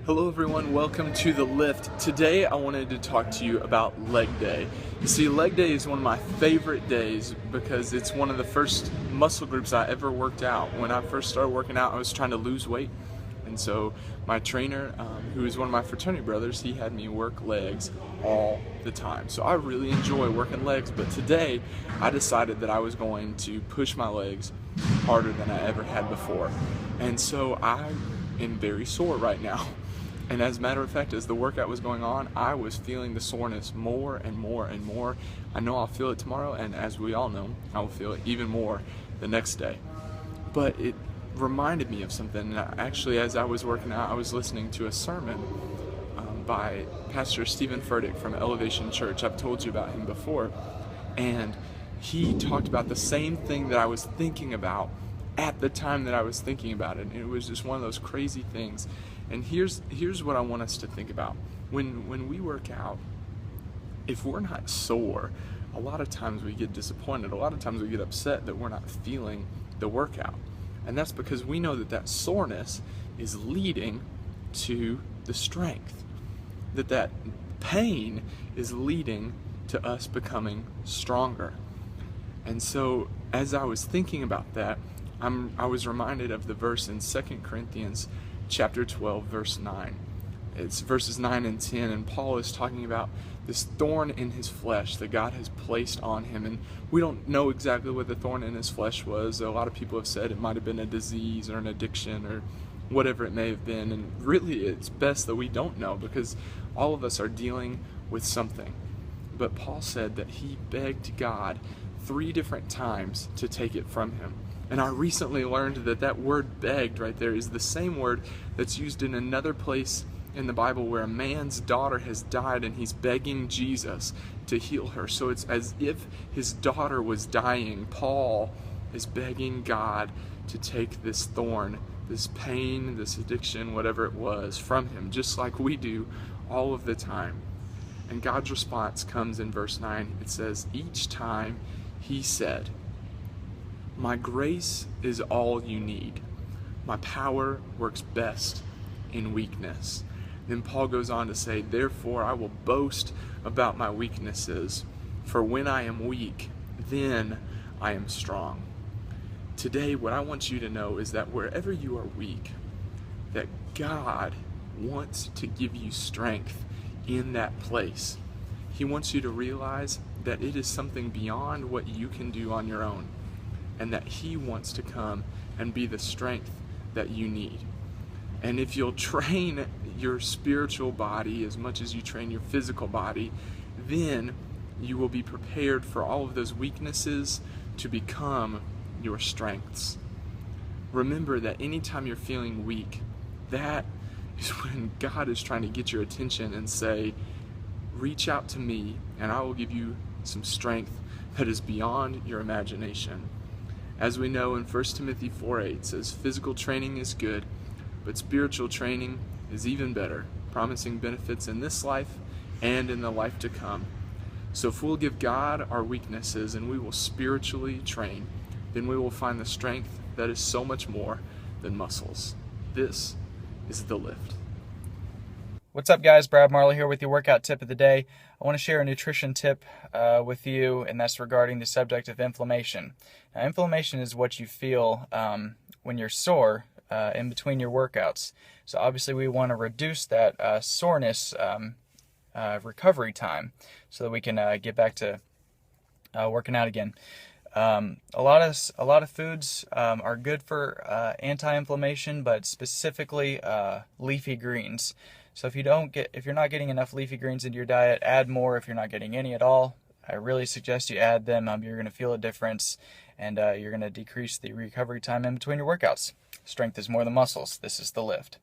Hello everyone, welcome to The Lift. Today I wanted to talk to you about leg day. You see, leg day is one of my favorite days because it's one of the first muscle groups I ever worked out. When I first started working out, I was trying to lose weight. And so my trainer, who is one of my fraternity brothers, he had me work legs all the time. So I really enjoy working legs, but today I decided that I was going to push my legs harder than I ever had before. And so I am very sore right now. And as a matter of fact, as the workout was going on, I was feeling the soreness more and more and more. I know I'll feel it tomorrow, and as we all know, I will feel it even more the next day. But it reminded me of something. Actually, as I was working out, I was listening to a sermon by Pastor Stephen Furtick from Elevation Church. I've told you about him before. And he talked about the same thing that I was thinking about at the time that I was thinking about it. And it was just one of those crazy things. And here's what I want us to think about. When we work out, if we're not sore, a lot of times we get disappointed. A lot of times we get upset that we're not feeling the workout. And that's because we know that that soreness is leading to the strength. That pain is leading to us becoming stronger. And so as I was thinking about that, I was reminded of the verse in 2 Corinthians chapter 12, verse 9. It's verses 9 and 10, and Paul is talking about this thorn in his flesh that God has placed on him. And we don't know exactly what the thorn in his flesh was. A lot of people have said it might have been a disease or an addiction or whatever it may have been. And really, it's best that we don't know because all of us are dealing with something. But Paul said that he begged God 3 different times to take it from him. And I recently learned that that word begged right there is the same word that's used in another place in the Bible where a man's daughter has died and he's begging Jesus to heal her. So it's as if his daughter was dying. Paul is begging God to take this thorn, this pain, this addiction, whatever it was, from him, just like we do all of the time. And God's response comes in verse 9. It says, each time he said, "My grace is all you need. My power works best in weakness." Then Paul goes on to say, "Therefore I will boast about my weaknesses, for when I am weak, then I am strong." Today, what I want you to know is that wherever you are weak, that God wants to give you strength in that place. He wants you to realize that it is something beyond what you can do on your own, and that he wants to come and be the strength that you need. And if you'll train your spiritual body as much as you train your physical body, then you will be prepared for all of those weaknesses to become your strengths. Remember that anytime you're feeling weak, that is when God is trying to get your attention and say, reach out to me and I will give you some strength that is beyond your imagination. As we know in 1 Timothy 4:8 it says, physical training is good, but spiritual training is even better, promising benefits in this life and in the life to come. So if we'll give God our weaknesses and we will spiritually train, then we will find the strength that is so much more than muscles. This is The Lift. What's up, guys? Brad Marley here with your workout tip of the day. I want to share a nutrition tip with you, and that's regarding the subject of inflammation. Now, inflammation is what you feel when you're sore in between your workouts. So obviously we want to reduce that soreness recovery time so that we can get back to working out again. A lot of foods are good for anti-inflammation, but specifically leafy greens. So if you're not getting enough leafy greens into your diet, add more. If you're not getting any at all, I really suggest you add them. You're going to feel a difference, and you're going to decrease the recovery time in between your workouts. Strength is more than muscles. This is The Lift.